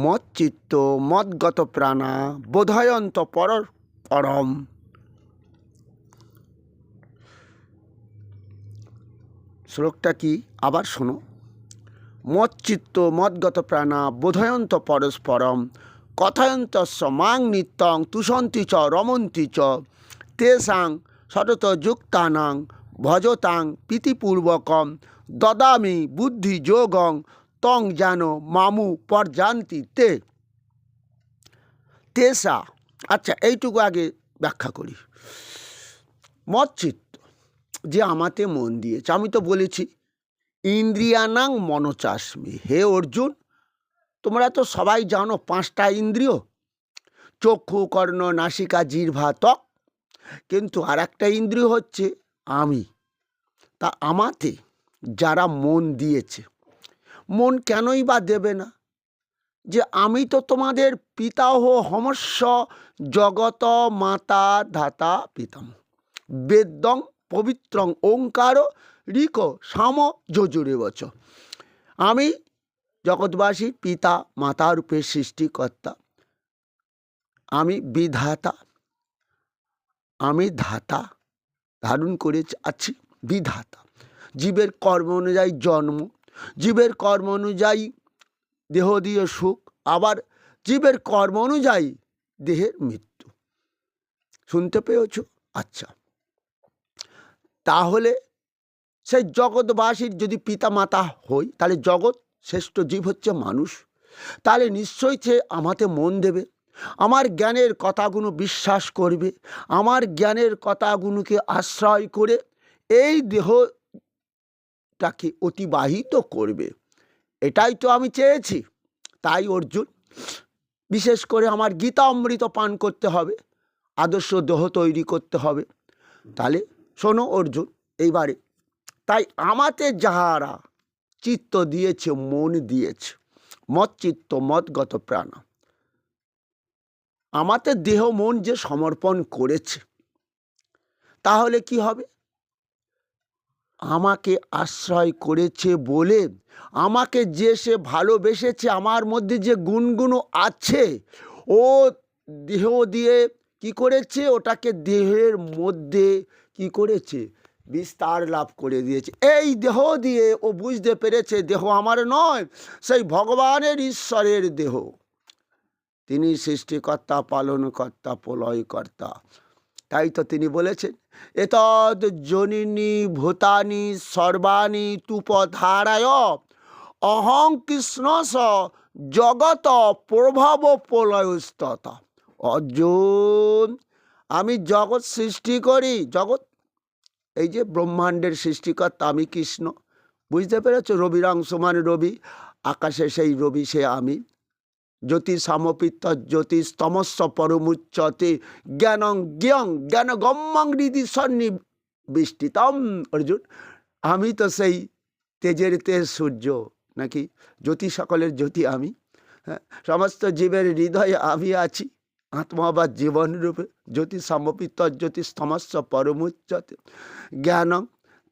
মচ্চিত্ত মদ্গত প্রাণা বোধয়ন্ত পরম। শ্লোকটা কি আবার শোনো। মচ্চিত্ত মদ্গত প্রাণা বোধয়ন্ত পরস্পরম কথয়ন্ত মাং নিত্যং তুষন্তি চ রমন্তি চ তেষাং সতত যুক্তানাং ভজতাং প্রীতিপূর্বকম দদামি বুদ্ধি যোগং তং যেন মামু পর্যান্তি তে। তেষা, আচ্ছা এইটুকু আগে ব্যাখ্যা করি। মচ্চিত্ত যে আমাতে মন দিয়েছে, আমি তো বলেছি ইন্দ্রিয়ানাং মনোচাস্মি। হে অর্জুন, তোমরা তো সবাই জানো পাঁচটা ইন্দ্রিয়, চক্ষু কর্ণ নাসিকা জিহ্বা ত্বক, কিন্তু আর একটা ইন্দ্রিয় হচ্ছে আমি। তা আমাতে যারা মন দিয়েছে, মন কেনই বা দেবে না? যে আমি তো তোমাদের পিতাহ হমস্য জগত মাতা ধাতা পিতাম বেদং পবিত্রং ওঙ্কার ঋক সাম যজুরে বচ। আমি জগৎবাসী পিতা মাতা রূপে সৃষ্টিকর্তা, আমি বিধাতা, আমি ধাতা ধারণ করে আছি, বিধাতা। জীবের কর্ম অনুযায়ী জন্ম, জীবের কর্ম অনুযায়ী দেহ দিয়ে সুখ, আবার জীবের কর্ম অনুযায়ী দেহের মৃত্যু। শুনতে পেয়েছ? আচ্ছা, তাহলে সেই জগৎবাসীর যদি পিতা মাতা হই, তাহলে জগৎ শ্রেষ্ঠ জীব হচ্ছে মানুষ। তাহলে নিশ্চয়ই সে আমাতে মন দেবে, আমার জ্ঞানের কথাগুলো বিশ্বাস করবে, আমার জ্ঞানের কথাগুলোকে আশ্রয় করে এই দেহটাকে অতিবাহিত করবে। এটাই তো আমি চেয়েছি। তাই অর্জুন, বিশেষ করে আমার গীতা অমৃত পান করতে হবে, আদর্শ দেহ তৈরি করতে হবে। তাহলে শোনো অর্জুন, এইবারে তাই আমাতে যাহারা চিত্ত দিয়েছে, মন দিয়েছে, মচ্চিত্ত মদগত প্রাণ, আমাতে দেহ মন যে সমর্পণ করেছে, তাহলে কি হবে? আমাকে আশ্রয় করেছে বলে, আমাকে যে সে ভালোবেসেছে, আমার মধ্যে যে গুণগুণ আছে, ও দেহ দিয়ে কি করেছে? ওটাকে দেহের মধ্যে কি করেছে? বিস্তার লাভ করে দিয়েছে। এই দেহ দিয়ে ও বুঝতে পেরেছে দেহ আমার নয়, সেই ভগবানের ঈশ্বরের দেহ। তিনি সৃষ্টিকর্তা, পালনকর্তা, প্রলয়কর্তা। তাই তো তিনি বলেছেন, এতদ জনিনী ভূতানি সর্বাণি তুপধারায় অহং কৃষ্ণ স জগত প্রভাব প্রলয়স্ততা। অর্জুন, আমি জগৎ সৃষ্টি করি, জগৎ এই যে ব্রহ্মাণ্ডের সৃষ্টিকর্তা আমি কৃষ্ণ। বুঝতে পেরেছ? রবিরাংশ মানে রবি, আকাশে সেই রবি সে আমি। জ্যোতিষামপিত জ্যোতিস্তমস্য পরমুচ্যতে জ্ঞানং জ্ঞং জ্ঞান গম্যং হৃদি সন্নিবিষ্টিতম। অর্জুন, আমি তো সেই তেজের তেজ সূর্য, নাকি জ্যোতি, সকলের জ্যোতি আমি। হ্যাঁ, সমস্ত জীবের হৃদয়ে আমি আছি, আত্মা বা জীবন রূপে। জ্যোতিষামপিত জ্যোতিস্তমস্য পরমুচ্যতে জ্ঞানং,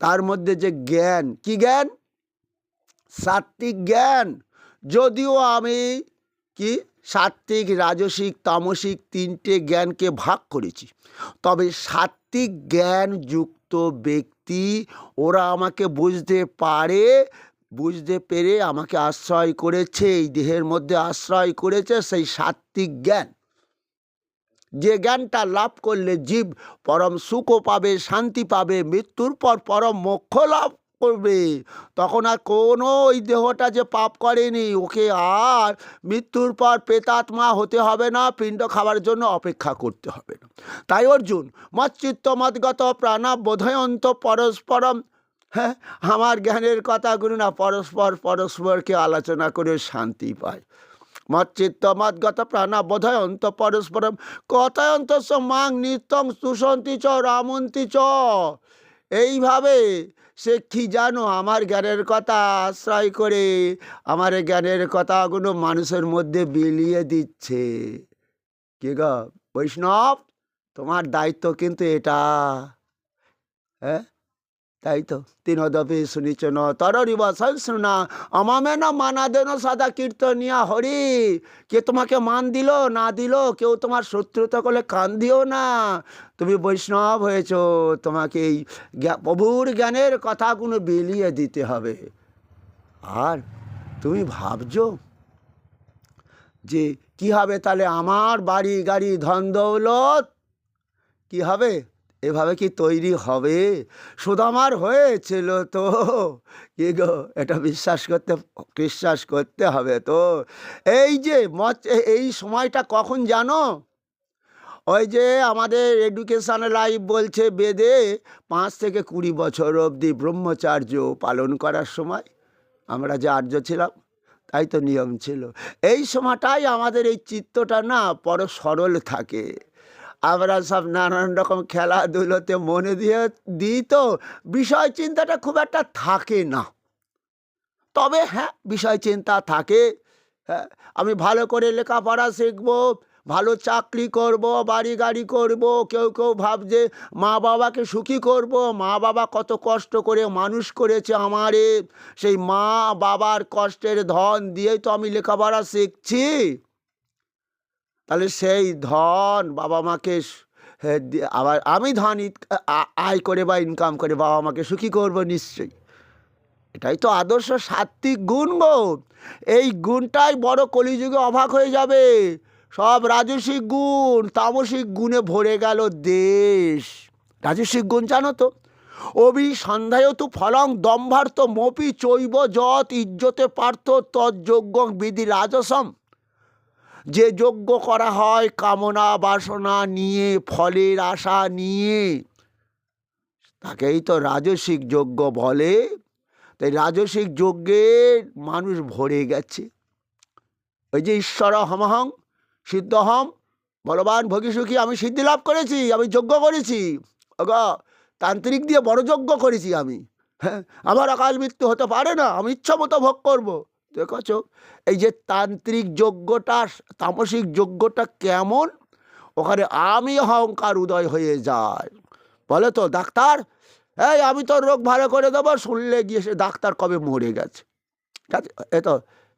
তার মধ্যে যে জ্ঞান, কি জ্ঞান? সাত্বিক জ্ঞান। যদিও আমি কি সাত্বিক, রাজসিক, তামসিক তিনটে জ্ঞানকে ভাগ করেছি, তবে সাত্বিক জ্ঞান যুক্ত ব্যক্তি, ওরা আমাকে বুঝতে পারে, বুঝতে পেরে আমাকে আশ্রয় করেছে, এই দেহের মধ্যে আশ্রয় করেছে, সেই সাত্বিক জ্ঞান। যে জ্ঞানটা লাভ করলে জীব পরম সুখও পাবে, শান্তি পাবে, মৃত্যুর পর পরম মোক্ষ লাভ করবে। তখন আর কোনো ওই দেহটা যে পাপ করেনি, ওকে আর মৃত্যুর পর প্রেতাত্মা হতে হবে না, পিণ্ড খাওয়ার জন্য অপেক্ষা করতে হবে না। তাই অর্জুন, মচ্চিত্ত মদ্গত প্রাণা বোধয়ন্ত পরস্পরম। হ্যাঁ, আমার জ্ঞানের কথাগুলো না পরস্পরকে আলোচনা করে শান্তি পায়। মচ্চিত্ত মদ্গত প্রাণা বোধয়ন্ত পরস্পরম কথায়ন্ত মাং নিত্যং তুষন্তি চ রামন্তি চ। এইভাবে সে কি জানো, আমার জ্ঞানের কথা আশ্রয় করে আমার জ্ঞানের কথাগুলো মানুষের মধ্যে বিলিয়ে দিচ্ছে। কি গো বৈষ্ণব, তোমার দায়িত্ব কিন্তু এটা। হ্যাঁ, তাই তো, তিনদপি শুনিচ ন তরিব সংস্রুনা আমামে না মানা দেন সাদা কীর্তনিয়া হরি। কে তোমাকে মান দিল না দিল, কেউ তোমার শত্রুতা করলে কান দিও না। তুমি বৈষ্ণব হয়েছ, তোমাকে এই প্রভুর জ্ঞানের কথাগুলো বিলিয়ে দিতে হবে। আর তুমি ভাবছো যে কি হবে তাহলে আমার বাড়ি গাড়ি ধন দৌলত কি হবে? এভাবে কি তৈরি হবে? সুদামার হয়েছিল তো, কি গো, এটা বিশ্বাস করতে হবে তো। এই যে এই সময়টা কখন জানো? ওই যে আমাদের এডুকেশন লাইফ বলছে বেদে 5 থেকে 20 বছর অবধি ব্রহ্মচার্য পালন করার সময়। আমরা যে আর্য ছিলাম তাই তো নিয়ম ছিল। এই সময়টাই আমাদের এই চিত্তটা না বড় সরল থাকে। আমরা সব নানান রকম খেলাধুলোতে মনে দিই তো বিষয় চিন্তাটা খুব একটা থাকে না। তবে হ্যাঁ, বিষয় চিন্তা থাকে। হ্যাঁ, আমি ভালো করে লেখাপড়া শিখবো, ভালো চাকরি করব, বাড়ি গাড়ি করব। কেউ কেউ ভাবছে মা বাবাকে সুখী করব। মা বাবা কত কষ্ট করে মানুষ করেছে আমারে, সেই মা বাবার কষ্টের ধন দিয়েই তো আমি লেখাপড়া শিখছি। তাহলে সেই ধন বাবা মাকে আবার আমি ধন আয় করে বা ইনকাম করে বাবা মাকে সুখী করব নিশ্চয়ই। এটাই তো আদর্শ সাত্ত্বিক গুণ গো। এই গুণটাই বড় কলিযুগে অবাক হয়ে যাবে। সব রাজসিক গুণ, তামসিক গুণে ভরে গেল দেশ। রাজসিক গুণ জানো তো, অভিসন্ধায় তু ফলং দম্ভার্থ মপি চৈব যৎ ইজ্জতে পার্থ তজ্যোগ্য বিধি রাজসম। যে যজ্ঞ করা হয় কামনা বাসনা নিয়ে, ফলের আশা নিয়ে, তাকেই তো রাজসিক যজ্ঞ বলে। তাই রাজসিক যজ্ঞে মানুষ ভরে গেছে। ওই যে ঈশ্বর হমহং সিদ্ধহম বলবান ভোগী সুখী, আমি সিদ্ধি লাভ করেছি, আমি যজ্ঞ করেছি, তান্ত্রিক দিয়ে বড় যজ্ঞ করেছি আমি। হ্যাঁ, আমার অকাল মৃত্যু হতে পারে না, আমি ইচ্ছা মতো ভোগ করবো। দেখছ এই যে তান্ত্রিক যজ্ঞটা, তামসিক যজ্ঞটা কেমন? ওখানে আমি অহংকার উদয় হয়ে যায়। বলে তো ডাক্তার, এই আমি তোর রোগ ভালো করে দেবো, শুনলে গিয়ে সে ডাক্তার কবে মরে গেছে।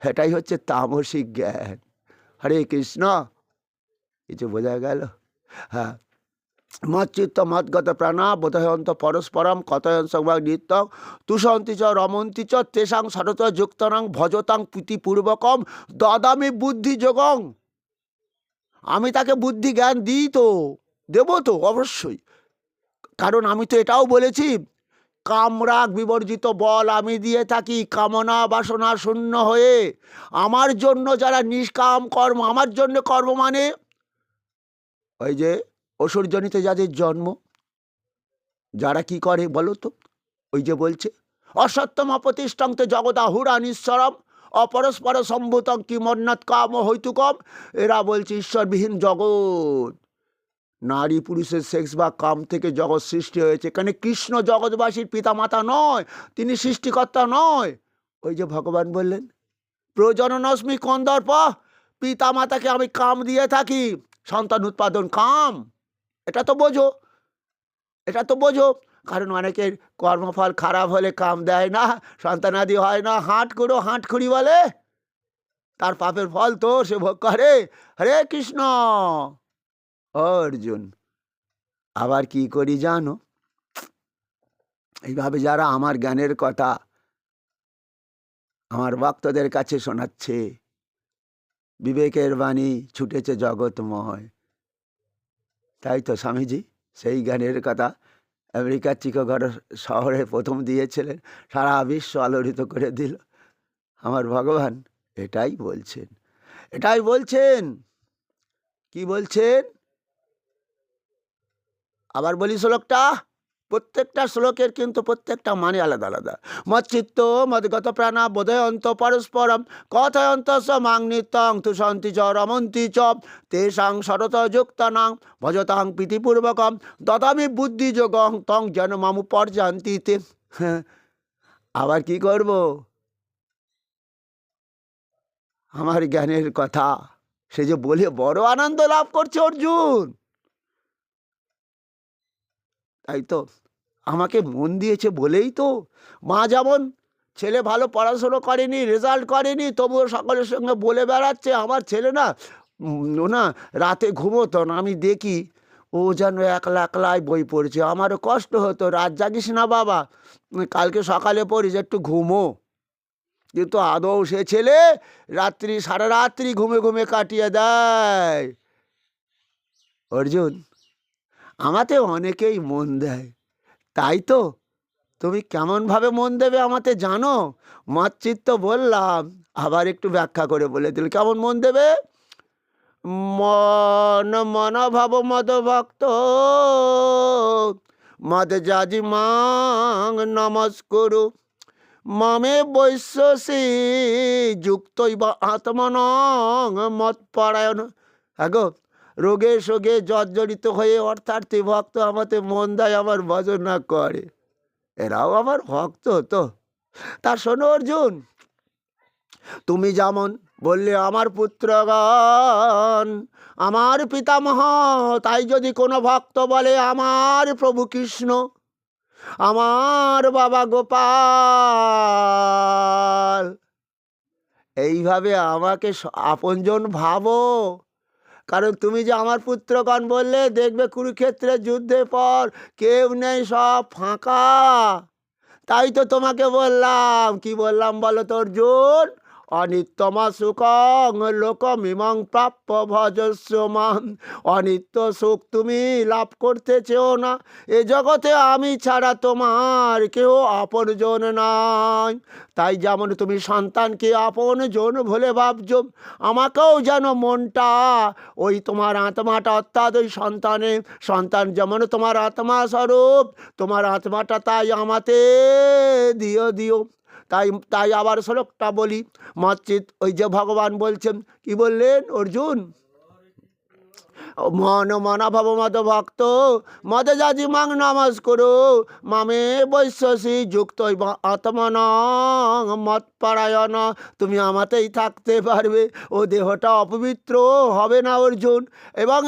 এটাই হচ্ছে তামসিক জ্ঞান। হরে কৃষ্ণ, কিছু বোঝা গেল? হ্যাঁ, মচ্চিত্ত মদ্গত প্রাণা বোধয়ন্ত পরস্পরম কথয়ন সংবাদ নিত্য তুষন্তি চ রমন্তি চ তেষাং সরত যুক্তনাং ভজতাং প্রীতিপূর্বকম দদামি বুদ্ধি যোগং। আমি তাকে বুদ্ধি জ্ঞান দিই তো, দেবো তো অবশ্যই। কারণ আমি তো এটাও বলেছি, কামরাগ বিবর্জিত বল আমি দিয়ে থাকি, কামনা বাসনা শূন্য হয়ে। আমার জন্য যারা নিষ্কাম কর্ম, আমার জন্য কর্ম মানে ওই যে অসুরজনিতে যাদের জন্ম, যারা কি করে বলো তো? ওই যে বলছে অসত্যম অপ্রতিষ্ঠাংতে জগদাহুরানীশ্বরম অপরস্পর সম্ভূতং কিমন্নাৎ কাম হইতুকম। এরা বলছে ঈশ্বরবিহীন জগৎ, নারী পুরুষের সেক্স বা কাম থেকে জগৎ সৃষ্টি হয়েছে। এখানে কৃষ্ণ জগৎবাসীর পিতামাতা নয়, তিনি সৃষ্টিকর্তা নয়। ওই যে ভগবান বললেন প্রজননস্মি কন্দর্প, পিতা মাতাকে আমি কাম দিয়ে থাকি, সন্তান উৎপাদন কাম। এটা তো বোঝো, এটা তো বোঝো। কারণ অনেকের কর্মফল খারাপ হলে কাম দেয় না, সন্তানাদি হয় না, হাঁটখুড়ি বলে, তার পাপের ফল তো সে ভোগ করে। হরে কৃষ্ণ। অর্জুন আবার কি করি জানো? এইভাবে যারা আমার জ্ঞানের কথা আমার ভক্তদের কাছে শোনাচ্ছে, বিবেকের বাণী ছুটেছে জগৎময়। তাই তো স্বামীজি সেই জ্ঞানের কথা আমেরিকার চিকাগো শহরে প্রথম দিয়েছিলেন, সারা বিশ্ব আলোড়িত করে দিল। আমার ভগবান এটাই বলছেন, এটাই বলছেন। কি বলছেন আবার বলি শ্লোকটা? প্রত্যেকটা শ্লোকের কিন্তু প্রত্যেকটা মানে আলাদা আলাদা। মচ্চিত্ত মদগত প্রাণা বোধয়ন্ত পরস্পরম কথয়ন্ত স মাং নিত্যং তুষন্তি চ রমন্তি চ তেষাং সরত যুক্তানাং ভজতাং প্রীতিপূর্বকম দদামি বুদ্ধি যোগং তং যেন মামু পর্যান্তিতে। আবার কি করব? আমার জ্ঞানের কথা সে যে বলে বড় আনন্দ লাভ করছে অর্জুন। তাই তো আমাকে মন দিয়েছে বলেই তো। মা যেমন ছেলে ভালো পড়াশুনো করেনি, রেজাল্ট করেনি, তবুও সকলের সঙ্গে বলে বেড়াচ্ছে আমার ছেলে না ও না রাতে ঘুমোতো না। আমি দেখি ও যেন একলা একলাই বই পড়ছে, আমারও কষ্ট হতো, রাত জাগিস না বাবা, কালকে সকালে পড়িস, একটু ঘুমো। কিন্তু আদৌ সে ছেলে রাত্রি সারা রাত্রি ঘুমে ঘুমে কাটিয়ে দেয়। অর্জুন, আমাতে অনেকেই মন দেয়, তাই তো তুমি কেমনভাবে মন দেবে আমাতে জানো? মচ্চিত্ত বললাম, আবার একটু ব্যাখ্যা করে বলে দিল কেমন মন দেবে। মন মন ভাব মদ ভক্ত মদ যাজি মাং নমস্কুরু মামে বৈশ্যসি যুক্তই বা আত্মনং মত পরায়ণ। আগো রোগে শোগে জর্জরিত হয়ে অর্থার্থী ভক্ত আমাতে মন দেয়, আমার ভজনা করে, এরাও আমার ভক্ত তো। তা শোনো অর্জুন, তুমি যেমন বললে আমার পুত্রগণ আমার পিতামহ, তাই যদি কোনো ভক্ত বলে আমার প্রভু কৃষ্ণ, আমার বাবা গোপাল, এইভাবে আমাকে আপনজন ভাবো। কারণ তুমি যে আমার পুত্রগণ বললে, দেখবে কুরুক্ষেত্রের যুদ্ধের পর কেউ নেই, সব ফাঁকা। তাই তো তোমাকে বললাম, কি বললাম বলো তো অর্জুন? অনিত্যমা সুখং লোকমিমং প্রাপ্য ভজস্ব মাম। অনিত্য সুখ তুমি লাভ করতে চেও না, এ জগতে আমি ছাড়া তোমার কেউ আপনজন নাই। তাই যেমন তুমি সন্তানকে আপনজন বলে ভাবছ, আমাকেও যেন মনটা ওই তোমার আত্মাটা, অর্থাৎ ওই সন্তান যেমন তোমার আত্মা স্বরূপ, তোমার আত্মাটা তাই আমাতে দিও দিও। তাই তাই আবার শ্লোকটা বলি, মচ্চিত ওই যে ভগবান বলছেন, কি বললেন অর্জুন? মন মনা ভব মদ ভক্ত মদ যাজি মাং নমস্কুরু মামে বৈশ্যসি যুক্ত আত্মন মত পরায়ণ। তুমি আমাতেই থাকতে পারবে, ও দেহটা অপবিত্র হবে না অর্জুন, এবং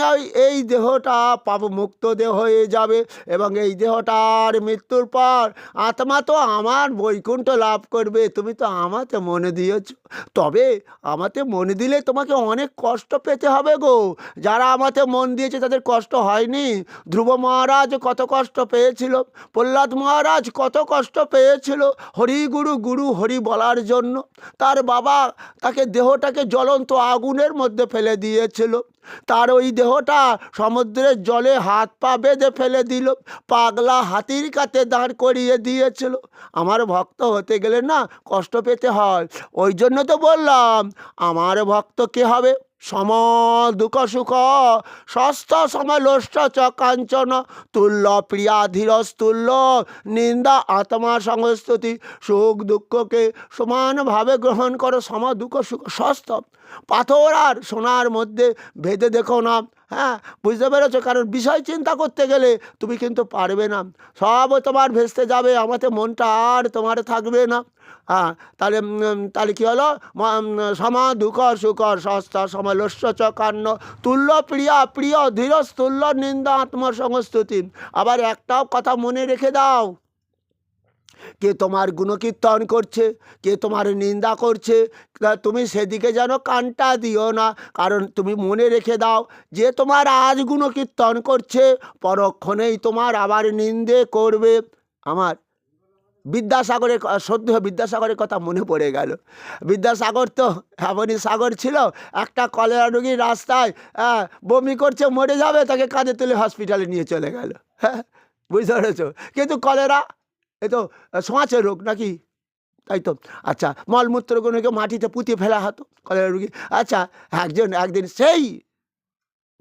এই দেহটা পাপমুক্ত দেহ হয়ে যাবে, এবং এই দেহটার মৃত্যুর পর আত্মা তো আমার বৈকুণ্ঠ লাভ করবে। তুমি তো আমাতে মনে দিয়েছ, তবে আমাতে মনে দিলে তোমাকে অনেক কষ্ট পেতে হবে গো। যারা আমাতে মন দিয়েছে তাদের কষ্ট হয়নি? ধ্রুব মহারাজ কত কষ্ট পেয়েছিল, প্রহ্লাদ মহারাজ কত কষ্ট পেয়েছিল হরি গুরু গুরু হরি বলার জন্য। তার বাবা তাকে দেহটাকে জ্বলন্ত আগুনের মধ্যে ফেলে দিয়েছিল, তার ওই দেহটা সমুদ্রের জলে হাত পা বেঁধে ফেলে দিল, পাগলা হাতির কাছে দাঁড় করিয়ে দিয়েছিল। আমার ভক্ত হতে গেলে না কষ্ট পেতে হয়। ওই জন্য তো বললাম আমার ভক্ত কে হবে? সম দুঃখ সুখ স্বস্থ সমলোষ্ট চ কাঞ্চন তুল্য প্রিয়া ধীরস্তুল্য নিন্দা আত্মা সংস্তুতি। সুখ দুঃখকে সমানভাবে গ্রহণ করো, সম দুঃখ সুখ স্বস্থ। পাথর আর সোনার মধ্যে ভেদে দেখো না, হ্যাঁ বুঝতে পেরেছো? কারণ বিষয় চিন্তা করতে গেলে তুমি কিন্তু পারবে না, সব তোমার ভেস্তে যাবে, আমাতে মনটা আর তোমার থাকবে না। হ্যাঁ, তাহলে তাহলে কী হলো? সমা দুঃখ সুখর সস্তা সমলস্য চ কান্ন তুল্য প্রিয়া প্রিয় ধীরস্তুল্য নিন্দা আত্মসংস্তুতি। আবার একটাও কথা মনে রেখে দাও, কে তোমার গুণকীর্তন করছে, কে তোমার নিন্দা করছে, তুমি সেদিকে যেন কানটা দিও না। কারণ তুমি মনে রেখে দাও, যে তোমার আজ গুণকীর্তন করছে পরক্ষণেই তোমার আবার নিন্দে করবে। আমার বিদ্যাসাগরের সদ্য বিদ্যাসাগরের কথা মনে পড়ে গেল। বিদ্যাসাগর তো এমনই সাগর ছিল, একটা কলেরা রোগী রাস্তায় বমি করছে, মরে যাবে, তাকে কাঁধে তুলে হসপিটালে নিয়ে চলে গেল। হ্যাঁ, বুঝতে পেরেছো? কিন্তু কলেরা এ তো ছোঁয়াচে রোগ নাকি, তাই তো? আচ্ছা, মলমূত্রগুলোকে মাটিতে পুঁতে ফেলা হতো কলেরা রোগী। আচ্ছা, একদিন সেই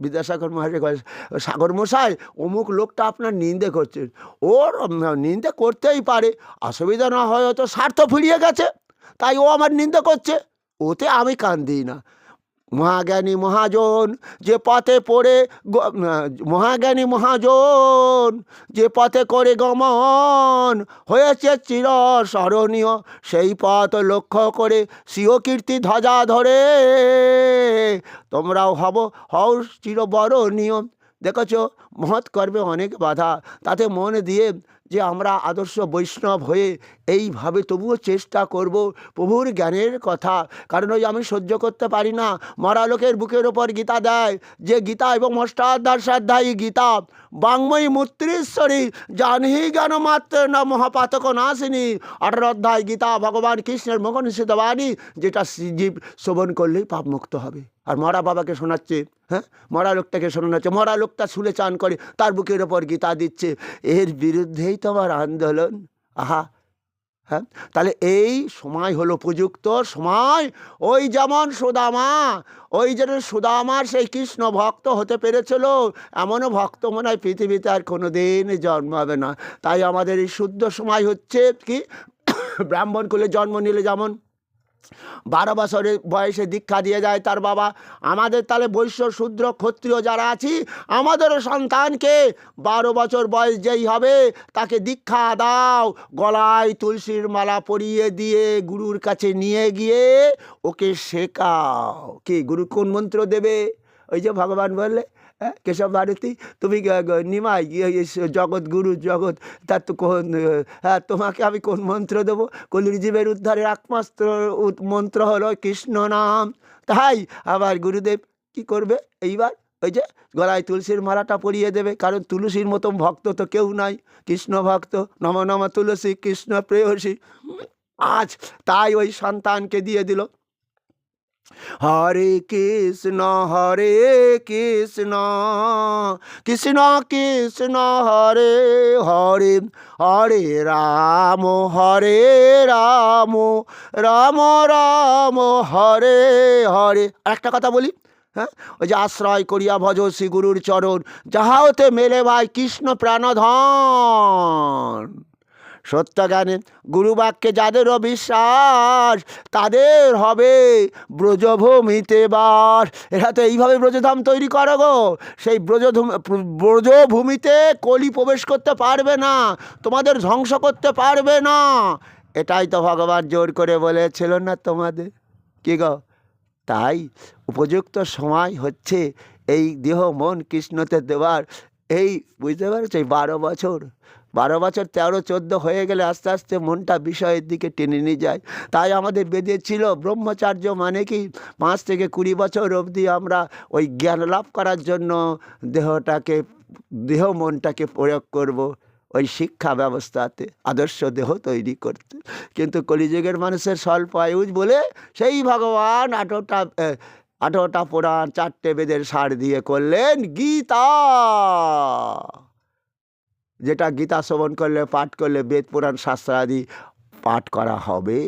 বিদ্যাসাগর মহাশয়, সাগর মশাই অমুক লোকটা আপনার নিন্দে করছেন, ওর নিন্দে করতেই পারে, অসুবিধা না হয়, হয়তো স্বার্থ ফুরিয়ে গেছে তাই ও আমার নিন্দে করছে, ওতে আমি কান দিই না। মহাজ্ঞানী মহাজন যে পথে পড়ে মহাজ্ঞানী মহাজন যে পথে করে গমন হয়েছে চির স্মরণীয়, সেই পথ লক্ষ্য করে স্বীয় কীর্তি ধ্বজা ধরে তোমরাও হও চির বরণীয়। দেখেছ, মহৎ কর্মে অনেক বাধা, তাতে মন দিয়ে যে আমরা আদর্শ বৈষ্ণব হয়ে এইভাবে তবুও চেষ্টা করব প্রভুর জ্ঞানের কথা। কারণ ওই আমি সহ্য করতে পারি না মরা লোকের বুকের ওপর গীতা দেয়, যে গীতা এবং অষ্টাধ্যায় স্বাধ্যায়ী গীতা বাংময়ী মূর্তিশ্বরী জানহি জ্ঞান মাত্র না মহাপাতক নাশিনী। 18 অধ্যায় গীতা ভগবান কৃষ্ণের মুখ নিঃসৃত বাণী, যেটা জীব শ্রবণ করলেই পাপ মুক্ত হবে। আর মরা বাবাকে শোনাচ্ছে, হ্যাঁ, মরা লোকটাকে শোনাচ্ছে, মরা লোকটা শুলে চান করে তার বুকের ওপর গীতা দিচ্ছে। এর বিরুদ্ধেই তো আমার আন্দোলন। আহা, হ্যাঁ, তাহলে এই সময় হলো উপযুক্ত সময়। ওই যেমন সুদামা, ওই যেন সুদামার সেই কৃষ্ণ ভক্ত হতে পেরেছিল, এমনও ভক্ত মনে হয় পৃথিবীতে আর কোনো দিন জন্মাবে না। তাই আমাদের এই শুদ্ধ সময় হচ্ছে কি, ব্রাহ্মণ কুলে জন্ম নিলে যেমন 12 বছরের বয়সে দীক্ষা দিয়ে যায় তার বাবা, আমাদের তাহলে বৈশ্য শূদ্র ক্ষত্রিয় যারা আছি, আমাদেরও সন্তানকে 12 বছর বয়স যেই হবে তাকে দীক্ষা দাও, গলায় তুলসীর মালা পরিয়ে দিয়ে গুরুর কাছে নিয়ে গিয়ে ওকে শেখাও। কি গুরু কোন মন্ত্র দেবে? ওই যে ভগবান বললে, হ্যাঁ, কেশব ভারতী তুমি নিমাই জগৎগুরু জগৎ, তার তো হ্যাঁ, তোমাকে আমি কোন মন্ত্র দেবো? কলির জীবের উদ্ধারের একমাত্র মন্ত্র হলো কৃষ্ণ নাম। তাই আবার গুরুদেব কি করবে এইবার? ওই যে গলায় তুলসীর মালাটা পরিয়ে দেবে, কারণ তুলসীর মতন ভক্ত তো কেউ নাই, কৃষ্ণ ভক্ত। নম নম তুলসী কৃষ্ণ প্রেয়সী। আজ তাই ওই সন্তানকে দিয়ে দিল। হরে কৃষ্ণ কৃষ্ণ কৃষ্ণ হরে হরে, হরে রাম রাম রাম রাম হরে হরে। একটা কথা বলি, হ্যাঁ, ওই যে আশ্রয় করিয়া ভজ শ্রী গুরুর চরণ, যাহা হতে মেলে ভাই কৃষ্ণ প্রাণধন। সত্য জ্ঞানে গুরুবাক্যে যাদেরও বিশ্বাস, তাদের হবে ব্রজভূমিতে বাস। এরা তো এইভাবে ব্রজধাম তৈরি করো গো, সেই ব্রজভূমিতে কলি প্রবেশ করতে পারবে না, তোমাদের ধ্বংস করতে পারবে না। এটাই তো ভগবান জোর করে বলেছিল না তোমাদের, কি গো? তাই উপযুক্ত সময় হচ্ছে এই দেহ মন কৃষ্ণতে দেওয়ার। এই বুঝতে পারছো, 12 বছর 13-14 হয়ে গেলে আস্তে আস্তে মনটা বিষয়ের দিকে টেনে নিয়ে যায়। তাই আমাদের বেদে ছিল ব্রহ্মচার্য, মানে কি 5 থেকে 20 বছর অবধি আমরা ওই জ্ঞান লাভ করার জন্য দেহ মনটাকে প্রয়োগ করব ওই শিক্ষা ব্যবস্থাতে, আদর্শ দেহ তৈরি করতে। কিন্তু কলিযুগের মানুষের স্বল্প আয়ুষ বলে সেই ভগবান 18টা পুরাণ 4টে বেদের সার দিয়ে করলেন গীতা, যেটা গীতা শ্রবণ করলে পাঠ করলে বেদ পুরাণ শাস্ত্রাদি পাঠ করা হবে।